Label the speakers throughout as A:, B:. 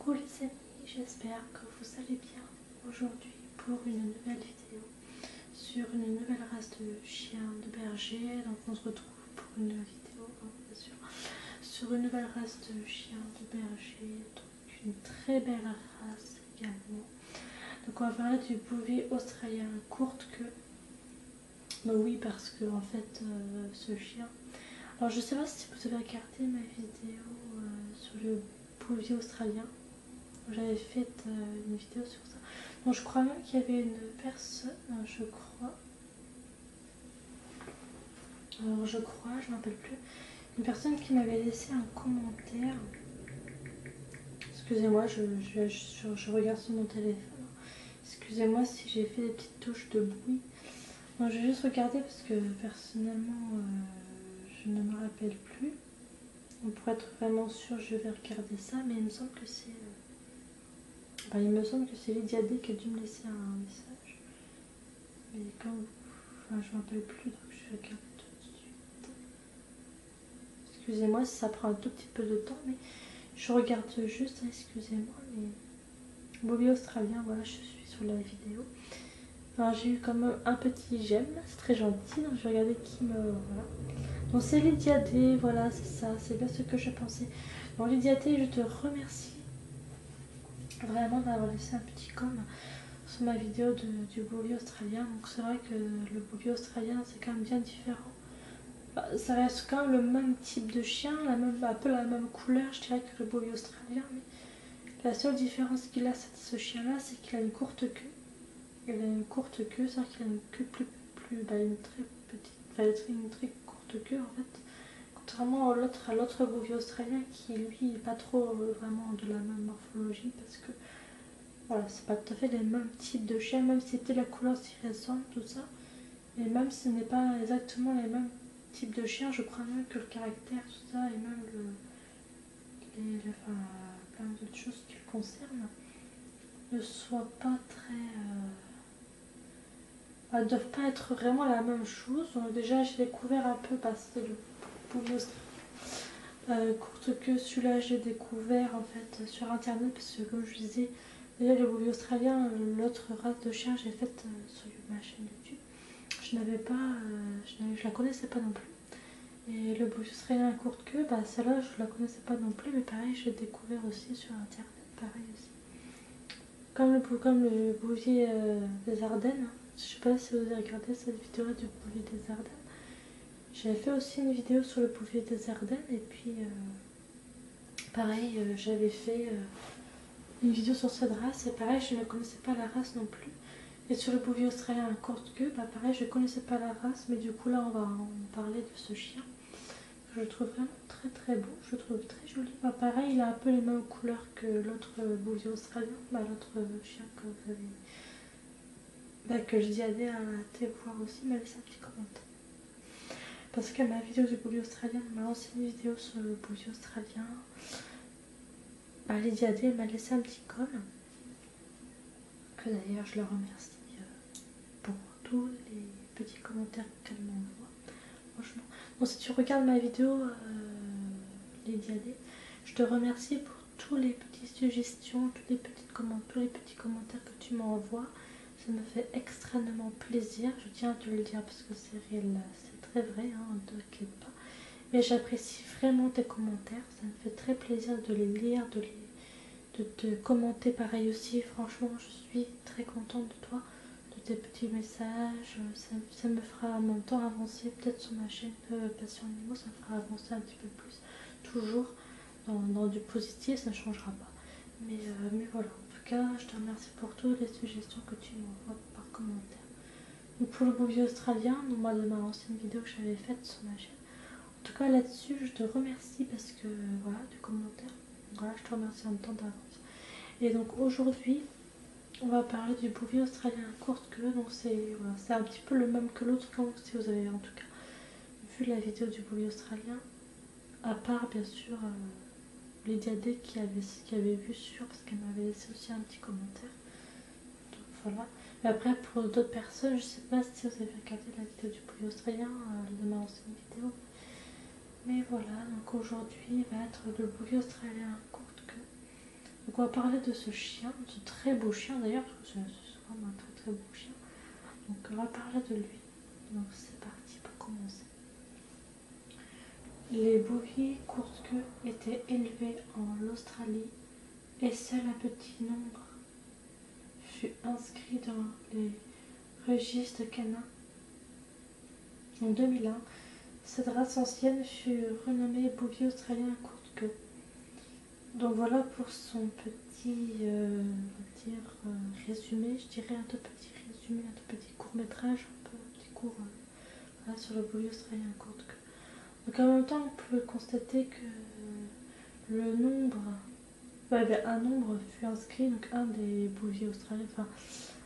A: Coucou les amis, j'espère que vous allez bien aujourd'hui pour une nouvelle vidéo sur une nouvelle race de chiens de berger. Donc on se retrouve pour une nouvelle vidéo, bien sûr, sur une nouvelle race de chiens de berger, donc une très belle race également. Donc on va parler du bouvier australien courte queue. Bah oui, parce que en fait ce chien, alors je sais pas si vous avez regardé ma vidéo sur le bouvier australien. J'avais fait une vidéo sur ça. Donc je crois même qu'il y avait une personne, je crois. Alors je crois, je ne me rappelle plus. Une personne qui m'avait laissé un commentaire. Excusez-moi, je regarde sur mon téléphone. Excusez-moi si j'ai fait des petites touches de bruit. Non, je vais juste regarder parce que personnellement, je ne me rappelle plus. Pour être vraiment sûre, je vais regarder ça, mais il me semble que c'est... il me semble que c'est Lydia D qui a dû me laisser un message. Mais quand... Enfin, je ne me rappelle plus, donc je vais regarder tout de suite. Excusez-moi si ça prend un tout petit peu de temps, mais je regarde juste, excusez-moi, mais... Bobby australien, voilà, je suis sur la vidéo. Alors j'ai eu quand même un petit j'aime, c'est très gentil, donc je vais regarder qui me... Voilà. Donc c'est Lydia D, voilà, c'est ça, c'est bien ce que je pensais. Donc Lydia D, je te remercie vraiment d'avoir laissé un petit com sur ma vidéo du bouvier australien. Donc c'est vrai que le bouvier australien c'est quand même bien différent. Ça reste quand même le même type de chien, un peu la même couleur je dirais que le bouvier australien, mais la seule différence qu'il a ce chien là, c'est qu'il a une courte queue. Il a une courte queue, c'est-à-dire qu'il a une queue une très petite, une très courte queue en fait. Contrairement à l'autre bouvier australien qui lui n'est pas trop vraiment de la même morphologie, parce que voilà, c'est pas tout à fait les mêmes types de chiens, même si c'était la couleur s'y ressemble, tout ça. Et même si ce n'est pas exactement les mêmes types de chiens, je crois même que le caractère, tout ça, et même enfin, plein d'autres choses qui le concernent, ne soient pas très... ne doivent pas être vraiment la même chose. Donc déjà, j'ai découvert un peu, c'était le bouvier australien. Courte queue, celui-là, j'ai découvert en fait sur internet, parce que comme je disais, déjà le bouvier australien, l'autre race de chien, j'ai faite sur ma chaîne YouTube. Je la connaissais pas non plus. Et le bouvier australien à courte queue, celle-là je la connaissais pas non plus, mais pareil, j'ai découvert aussi sur internet, pareil aussi. Comme le bouvier des Ardennes, je sais pas si vous avez regardé cette vidéo du bouvier des Ardennes. J'avais fait aussi une vidéo sur le bouvier des Ardennes, et puis pareil, j'avais fait une vidéo sur cette race, et pareil, je ne connaissais pas la race non plus. Et sur le bouvier australien à courte queue, pareil, je ne connaissais pas la race, mais du coup là on va en parler de ce chien. Je le trouve vraiment très très beau, je le trouve très joli. Pareil, il a un peu les mêmes couleurs que l'autre bouvier australien, l'autre chien que vous avez... que je dis à aller voir aussi, m'a laissé un petit commentaire. Parce que ma vidéo du bouvier australien, m'a lancé une vidéo sur le bouvier australien. Lydia D m'a laissé un petit com. Que d'ailleurs je la remercie pour tous les petits commentaires qu'elle m'envoie. Franchement. Bon, si tu regardes ma vidéo, Lydia D, je te remercie pour tous les petites suggestions, tous les petits commentaires que tu m'envoies. Ça me fait extrêmement plaisir. Je tiens à te le dire parce que c'est réel, c'est très vrai, hein, ne t'inquiète pas. Mais j'apprécie vraiment tes commentaires. Ça me fait très plaisir de les lire, de te commenter pareil aussi. Franchement, je suis très contente de toi, de tes petits messages. Ça me fera en même temps avancer peut-être sur ma chaîne Passion Animaux. Ça me fera avancer un petit peu plus. Toujours dans du positif, ça ne changera pas. Mais voilà, en tout cas, je te remercie pour toutes les suggestions que tu m'envoies par commentaire. Donc pour le bouvier australien, moi de ma ancienne vidéo que j'avais faite sur ma chaîne. En tout cas là-dessus, je te remercie parce que voilà, du commentaire. Voilà, je te remercie en même temps d'avance. Et donc aujourd'hui, on va parler du bouvier australien à courte queue. Donc c'est un petit peu le même que l'autre, si vous avez en tout cas vu la vidéo du bouvier australien. À part bien sûr Lydia D qui avait vu sur, parce qu'elle m'avait laissé aussi un petit commentaire. Donc voilà. Mais après pour d'autres personnes, je sais pas si vous avez regardé la vidéo du bouvier australien de ma ancienne vidéo. Mais voilà, donc aujourd'hui va être le bouvier australien à courte queue. Donc on va parler de ce chien, ce très beau chien d'ailleurs, parce que c'est vraiment un très très beau chien. Donc on va parler de lui. Donc c'est parti pour commencer. Les bouviers courte-queue étaient élevés en Australie et seul un petit nombre fut inscrit dans les registres canins. En 2001, cette race ancienne fut renommée bouvier australien courte-queue. Donc voilà pour son petit résumé, je dirais un tout petit résumé, un tout petit court-métrage, un petit court voilà, sur le bouvier australien courte-queue. Donc en même temps, on peut constater que le nombre, un nombre fut inscrit, donc un des bouviers australiens,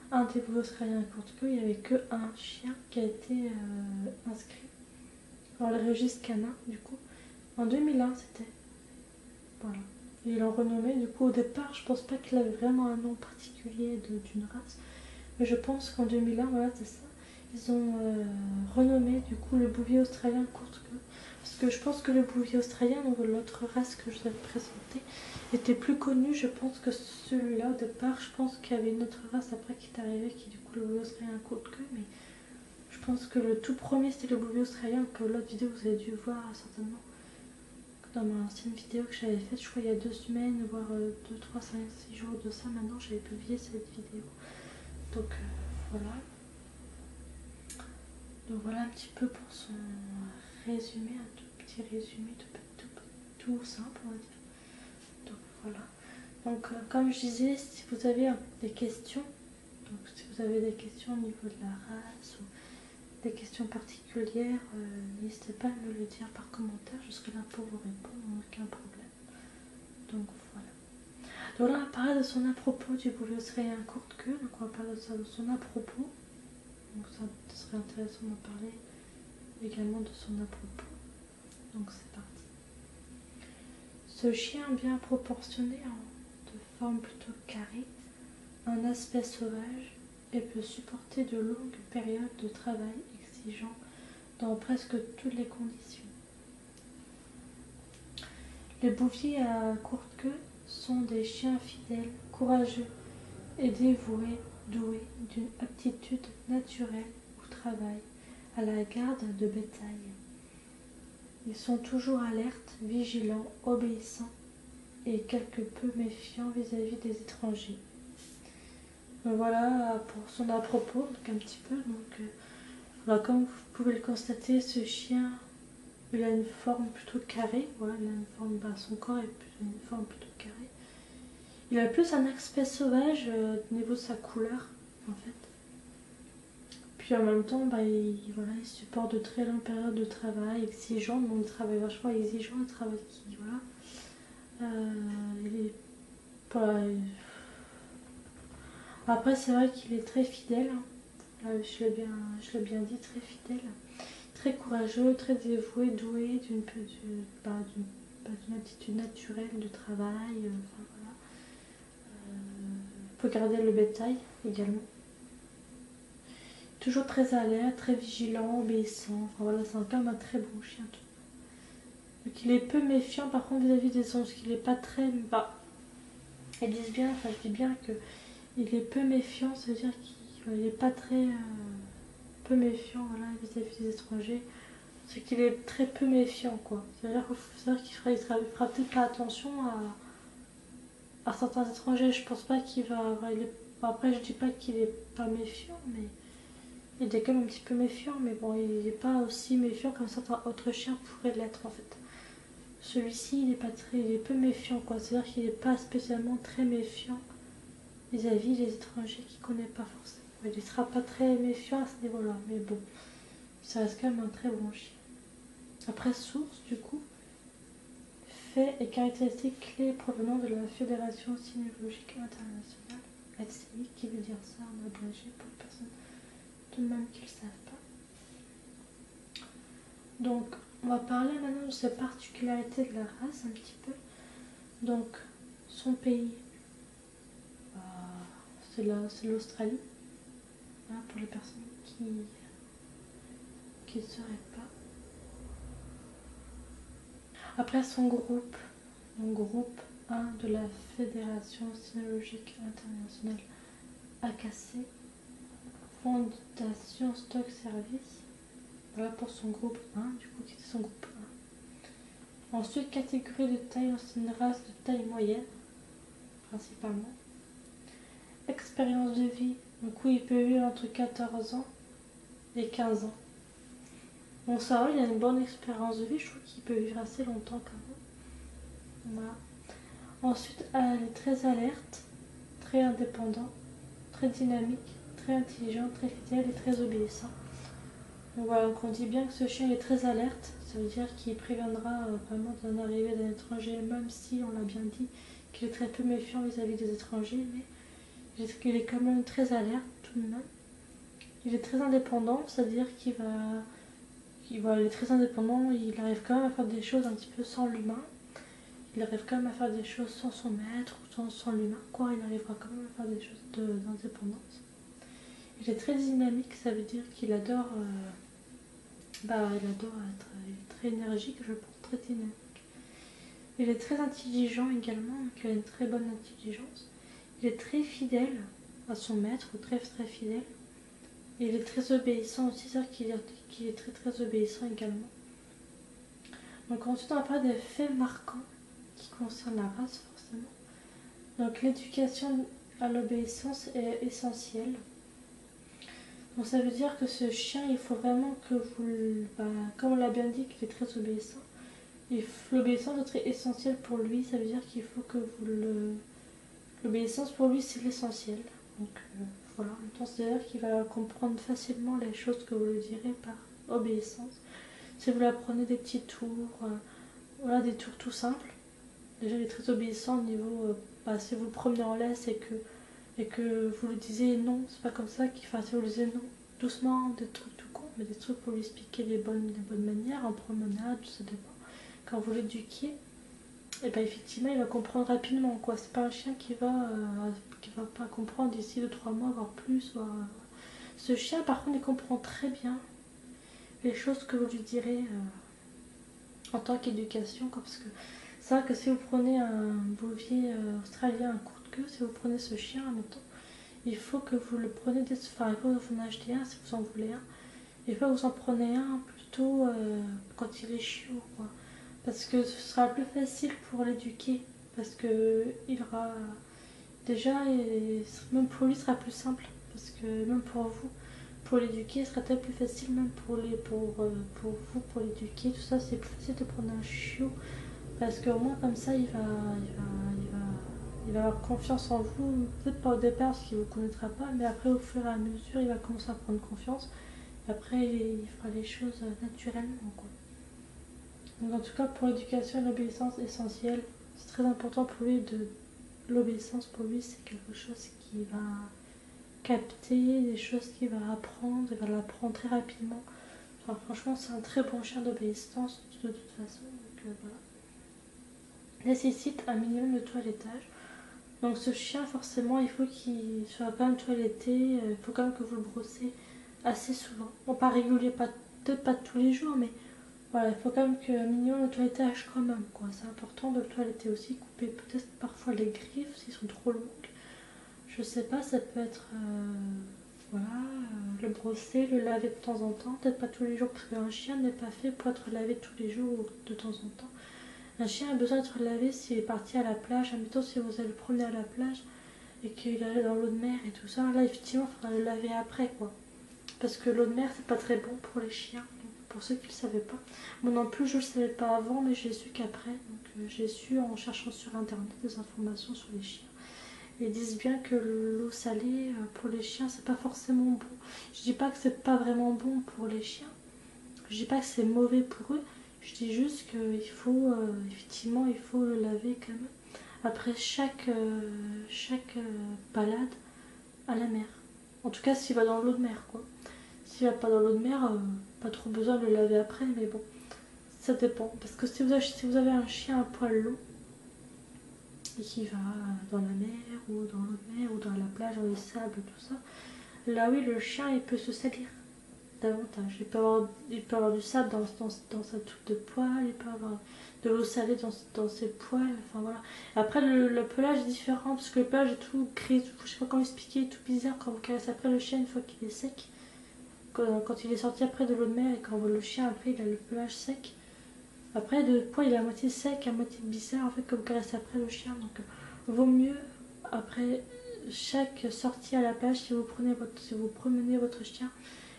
A: un des bouviers australiens courte-queue, il n'y avait qu'un chien qui a été inscrit dans le registre canin, du coup. En 2001, c'était. Voilà. Et ils l'ont renommé, du coup, au départ, je pense pas qu'il avait vraiment un nom particulier d'une race, mais je pense qu'en 2001, voilà, c'est ça. Ils ont renommé, du coup, le bouvier australien courte-queue. Parce que je pense que le bouvier australien, donc l'autre race que je vous avais présentée, était plus connu, je pense, que celui-là au départ. Je pense qu'il y avait une autre race après qui est arrivée, qui est du coup le bouvier australien courte-queue, mais je pense que le tout premier c'était le bouvier australien, que l'autre vidéo vous avez dû voir certainement dans ma ancienne vidéo que j'avais faite, je crois il y a 2 semaines, voire 2, 3, 5, 6 jours de ça. Maintenant j'avais publié cette vidéo. Donc voilà. Donc voilà un petit peu pour son résumé, un tout petit résumé tout simple on va dire. Donc voilà. Donc comme je disais, si vous avez des questions, donc si vous avez des questions au niveau de la race ou des questions particulières, n'hésitez pas à me le dire par commentaire, je serai là pour vous répondre, aucun problème. Donc voilà. Donc là on va parler de son à-propos du bouvier australien courte-queue, donc on va parler de son à-propos. Donc ça serait intéressant d'en parler également de son à-propos. Donc c'est parti. Ce chien bien proportionné, de forme plutôt carrée, un aspect sauvage et peut supporter de longues périodes de travail exigeant dans presque toutes les conditions. Les bouviers à courte queue sont des chiens fidèles, courageux et dévoués, doués d'une aptitude naturelle au travail, à la garde de bétail. Ils sont toujours alertes, vigilants, obéissants et quelque peu méfiants vis-à-vis des étrangers. Donc voilà pour son à-propos, donc un petit peu. Alors comme vous pouvez le constater, ce chien, il a une forme plutôt carrée. Voilà, il a une forme, son corps est une forme plutôt carrée. Il a plus un aspect sauvage au niveau de sa couleur, en fait. Puis en même temps, il supporte de très longues périodes de travail exigeantes. Donc il travaille vachement exigeant, il travaille qui, voilà. Après, c'est vrai qu'il est très fidèle. Je l'ai bien dit, très fidèle. Très courageux, très dévoué, doué d'une attitude naturelle de travail. Voilà. Peut garder le bétail également. Toujours très alerte, très vigilant, obéissant. Voilà, c'est quand même un très bon chien. Donc il est peu méfiant par contre vis-à-vis des autres, parce qu'il n'est pas très... ils disent bien, je dis bien que il est peu méfiant, ça veut dire qu'il n'est pas très peu méfiant vis-à-vis des étrangers. C'est qu'il est très peu méfiant, quoi. C'est-à-dire qu'il fera peut-être pas attention à certains étrangers. Je pense pas qu'il va... Après, je dis pas qu'il est pas méfiant, mais il est quand même un petit peu méfiant. Mais bon, il n'est pas aussi méfiant comme certains autres chiens pourraient l'être, en fait. Celui-ci, il est peu méfiant, quoi. C'est-à-dire qu'il n'est pas spécialement très méfiant vis-à-vis des étrangers qu'il ne connaît pas forcément. Il ne sera pas très méfiant à ce niveau-là, mais bon, ça reste quand même un très bon chien. Après, source, du coup, faits et caractéristiques clés provenant de la Fédération Cynologique Internationale, FCI, qui veut dire ça en abrégé pour les personnes tout de même qui ne le savent pas. Donc, on va parler maintenant de ces particularités de la race un petit peu. Donc, son pays, c'est l'Australie, voilà, pour les personnes qui ne sauraient pas. Après son groupe 1 de la Fédération cynologique internationale AKC, Fondation Stock Service. Voilà pour son groupe 1, du coup qui était son groupe 1. Ensuite, catégorie de taille, c'est une race de taille moyenne, principalement. Expérience de vie, du coup il peut vivre entre 14 ans et 15 ans. Bon, ça va, il a une bonne expérience de vie, je trouve qu'il peut vivre assez longtemps quand même. Voilà. Ensuite, elle est très alerte, très indépendant, très dynamique, très intelligent, très fidèle et très obéissant. Donc voilà, donc on dit bien que ce chien est très alerte, ça veut dire qu'il préviendra vraiment d'une arrivée d'un étranger, même si on l'a bien dit qu'il est très peu méfiant vis-à-vis des étrangers, mais il est quand même très alerte tout de même. Il est très indépendant, c'est-à-dire il est très indépendant, il arrive quand même à faire des choses un petit peu sans l'humain. Il arrive quand même à faire des choses sans son maître ou sans l'humain, quoi. Il arrivera quand même à faire des choses d'indépendance. Il est très dynamique, ça veut dire qu'il adore, il adore être, il est très énergique, je pense, très dynamique. Il est très intelligent également, donc il a une très bonne intelligence. Il est très fidèle à son maître, très très fidèle. Et il est très obéissant aussi, c'est-à-dire qu'il est très très obéissant également. Donc ensuite on va parler des faits marquants qui concernent la race forcément. Donc l'éducation à l'obéissance est essentielle. Donc ça veut dire que ce chien, il faut vraiment que vous, comme on l'a bien dit, qu'il est très obéissant. L'obéissance est très essentielle pour lui, ça veut dire qu'il faut que vous le... L'obéissance pour lui c'est l'essentiel. Donc voilà, en même temps c'est-à-dire qu'il va comprendre facilement les choses que vous lui direz par obéissance. Si vous lui apprenez des petits tours, voilà, des tours tout simples. Déjà il est très obéissant au niveau, si vous le promenez en laisse et que vous lui disiez non, c'est pas comme ça qu'il fait, si vous lui disiez non, doucement, des trucs tout con, mais des trucs pour lui expliquer les bonnes manières, en promenade, ça dépend. Quand vous l'éduquez, et ben effectivement il va comprendre rapidement, quoi. C'est pas un chien qui va pas comprendre d'ici 2-3 mois, voire plus. Ce chien par contre il comprend très bien les choses que vous lui direz en tant qu'éducation, parce que c'est vrai que si vous prenez un bouvier australien à courte queue, si vous prenez ce chien, admettons, il faut que vous le preniez il faut que vous en achetez un si vous en voulez un. Il faut que vous en prenez un plutôt quand il est chiot, quoi. Parce que ce sera plus facile pour l'éduquer. Parce que il aura. Déjà, même pour lui, ce sera plus simple. Parce que même pour vous, pour l'éduquer, ce sera peut-être plus facile, même pour vous, pour l'éduquer. Tout ça, c'est plus facile de prendre un chiot. Parce qu'au moins, comme ça, il va avoir confiance en vous. Peut-être pas au départ, parce qu'il ne vous connaîtra pas. Mais après, au fur et à mesure, il va commencer à prendre confiance. Et après, il fera les choses naturellement, quoi. Donc en tout cas pour l'éducation et l'obéissance essentielle, c'est très important pour lui de l'obéissance pour lui c'est quelque chose qu'il va capter, des choses qu'il va apprendre, il va l'apprendre très rapidement. Enfin, franchement c'est un très bon chien d'obéissance de toute façon. Donc voilà. Nécessite un minimum de toilettage. Donc ce chien forcément il faut qu'il soit quand même toiletté, il faut quand même que vous le brossez assez souvent. Bon pas régulier, peut-être pas tous les jours mais voilà, il faut quand même qu'un minimum de toilettage quand même, quoi. C'est important de le toiletter aussi, couper peut-être parfois les griffes s'ils sont trop longues. Je sais pas, ça peut être le brosser, le laver de temps en temps, peut-être pas tous les jours parce qu'un chien n'est pas fait pour être lavé tous les jours ou de temps en temps. Un chien a besoin d'être lavé s'il est parti à la plage, admettons si vous allez le promener à la plage et qu'il est dans l'eau de mer et tout ça, là effectivement il faudra le laver après, quoi. Parce que l'eau de mer c'est pas très bon pour les chiens. Pour ceux qui ne le savaient pas. Moi non plus, je ne le savais pas avant, mais j'ai su qu'après. Donc j'ai su en cherchant sur internet des informations sur les chiens. Ils disent bien que l'eau salée pour les chiens, c'est pas forcément bon. Je dis pas que c'est pas vraiment bon pour les chiens. Je dis pas que c'est mauvais pour eux. Je dis juste qu'il faut, effectivement, il faut le laver quand même. Après chaque balade à la mer. En tout cas, s'il va dans l'eau de mer, quoi. S'il va pas dans l'eau de mer, pas trop besoin de le laver après, mais bon, ça dépend. Parce que si vous avez un chien à poil long et qui va dans la mer ou dans l'eau de mer ou dans la plage, dans les sables, tout ça, là oui, le chien il peut se salir. davantage. Il peut avoir du sable dans sa touffe de poils, il peut avoir de l'eau salée dans ses poils, enfin voilà. Après le pelage est différent parce que le pelage est tout gris, je sais pas comment expliquer, tout bizarre quand vous caressez après le chien une fois qu'il est sec. Quand il est sorti après de l'eau de mer et quand le chien après il a le pelage sec. Après le poil il est à moitié sec, à moitié bizarre en fait comme vous caressez après le chien. Donc vaut mieux après chaque sortie à la plage si vous promenez votre chien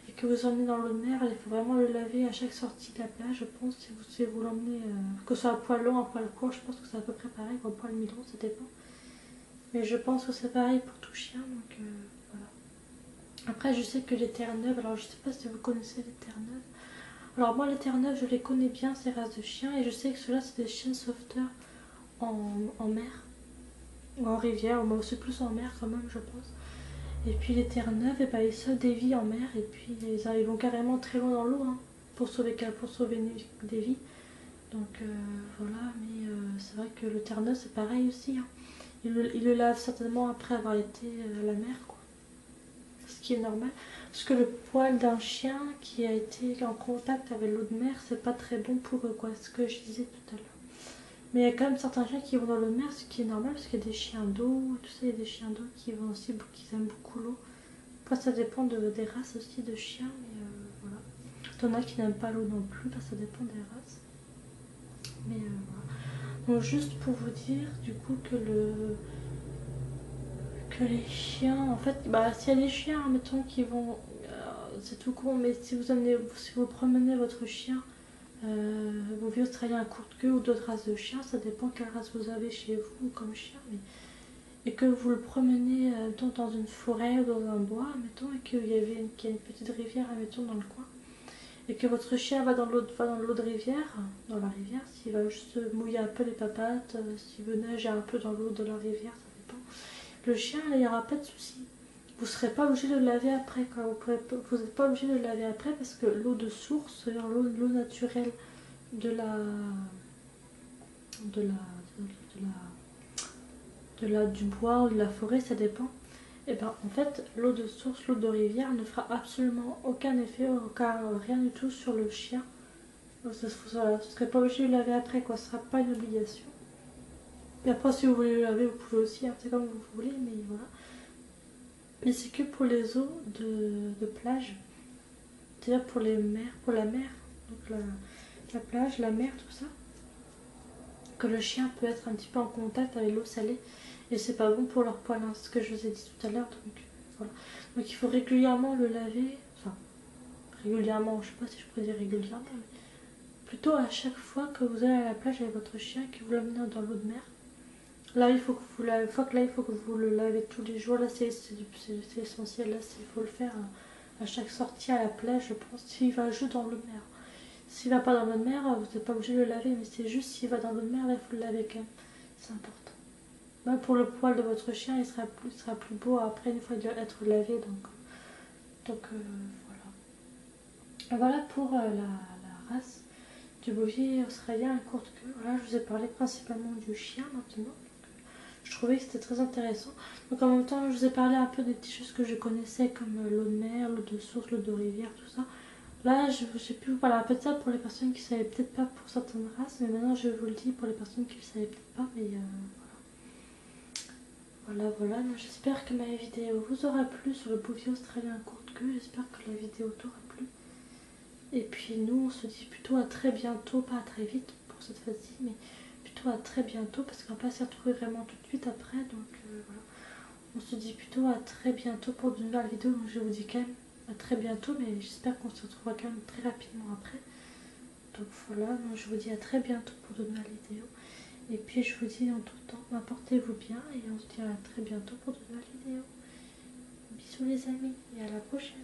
A: et que vous emmenez dans l'eau de mer, il faut vraiment le laver à chaque sortie de la plage, je pense, si vous l'emmenez, que ce soit à poil long, à poil court, je pense que c'est à peu près pareil, ou à poil mi-long, ça dépend. Mais je pense que c'est pareil pour tout chien, donc voilà. Après, je sais que les Terre-Neuve, alors je sais pas si vous connaissez les Terre-Neuve. Alors moi, les Terre-Neuve, je les connais bien, ces races de chiens, et je sais que ceux-là, c'est des chiens sauveteurs en mer, ou en rivière, mais c'est plus en mer quand même, je pense. Et puis les Terre-Neuve, et ben, ils sauvent des vies en mer et puis ils vont carrément très loin dans l'eau hein, pour sauver des vies. Donc voilà, mais c'est vrai que le Terre-Neuve c'est pareil aussi. Hein. Il le lave certainement après avoir été à la mer, quoi. Ce qui est normal. Parce que le poil d'un chien qui a été en contact avec l'eau de mer, c'est pas très bon pour eux, quoi. C'est ce que je disais tout à l'heure. Mais il y a quand même certains chiens qui vont dans l'eau de mer, ce qui est normal parce qu'il y a des chiens d'eau, tout ça, il y a des chiens d'eau qui vont aussi, qui aiment beaucoup l'eau. Après, ça dépend des races aussi de chiens, mais voilà. T'en as qui n'aiment pas l'eau non plus, bah, ça dépend des races. Mais voilà. Donc, juste pour vous dire, du coup, que les chiens, en fait, bah, s'il y a des chiens, mettons, qui vont. C'est tout con, mais si vous promenez votre chien, vos vieux australiens à courte queue ou d'autres races de chiens, ça dépend quelle race vous avez chez vous comme chien, mais et que vous le promenez dans une forêt ou dans un bois, mettons, et qu'il y a une petite rivière, mettons, dans le coin, et que votre chien va dans l'eau de rivière, dans la rivière, s'il va juste mouiller un peu les papates, s'il veut nager un peu dans l'eau de la rivière, ça dépend. Le chien, il n'y aura pas de souci. Vous ne serez pas obligé de le laver après, quoi. Vous n'êtes pas obligé de le laver après parce que l'eau de source, c'est-à-dire l'eau naturelle de la, de la, du bois ou de la forêt, ça dépend. Et ben en fait, l'eau de source, l'eau de rivière ne fera absolument aucun effet, rien du tout sur le chien. Vous ne serez pas obligé de le laver après, quoi. Ce ne sera pas une obligation. Et après, si vous voulez le laver, vous pouvez aussi, hein, c'est comme vous voulez, mais voilà. Mais c'est que pour les eaux de plage, c'est-à-dire pour les mers, pour la mer, donc la plage, la mer, tout ça, que le chien peut être un petit peu en contact avec l'eau salée. Et c'est pas bon pour leur poil, hein, c'est ce que je vous ai dit tout à l'heure. Donc voilà. Donc il faut régulièrement le laver. Enfin, régulièrement, je sais pas si je pourrais dire régulièrement, mais plutôt à chaque fois que vous allez à la plage avec votre chien et que vous l'amenez dans l'eau de mer. Là, il faut que vous le lavez tous les jours. Là, c'est essentiel. Là, il faut le faire à chaque sortie à la plage, je pense. S'il va juste dans l'eau de mer. S'il va pas dans l'eau de mer, vous n'êtes pas obligé de le laver, mais c'est juste s'il va dans l'eau de mer, là, il faut le laver quand même. C'est important. Même pour le poil de votre chien, il sera plus beau après une fois qu'il va être lavé. Donc voilà. Voilà pour la race du bouvier australien à courte queue. Voilà, je vous ai parlé principalement du chien maintenant. Je trouvais que c'était très intéressant. Donc en même temps, je vous ai parlé un peu des petites choses que je connaissais comme l'eau de mer, l'eau de source, l'eau de rivière, tout ça. Là, j'ai pu vous parler un peu de ça pour les personnes qui ne savaient peut-être pas pour certaines races, mais maintenant je vous le dis pour les personnes qui ne le savaient peut-être pas. Mais voilà. J'espère que ma vidéo vous aura plu sur le bouvier australien à courte queue. J'espère que la vidéo t'aura plu. Et puis nous, on se dit plutôt à très bientôt, pas à très vite pour cette fois-ci, mais plutôt à très bientôt parce qu'on va pas s'y retrouver vraiment tout de suite après. Donc voilà. On se dit plutôt à très bientôt pour de nouvelles vidéos. Donc je vous dis quand même à très bientôt, mais j'espère qu'on se retrouvera quand même très rapidement après. Donc voilà, donc je vous dis à très bientôt pour de nouvelles vidéos. Et puis je vous dis en tout temps, portez-vous bien et on se dit à très bientôt pour de nouvelles vidéos. Bisous les amis et à la prochaine.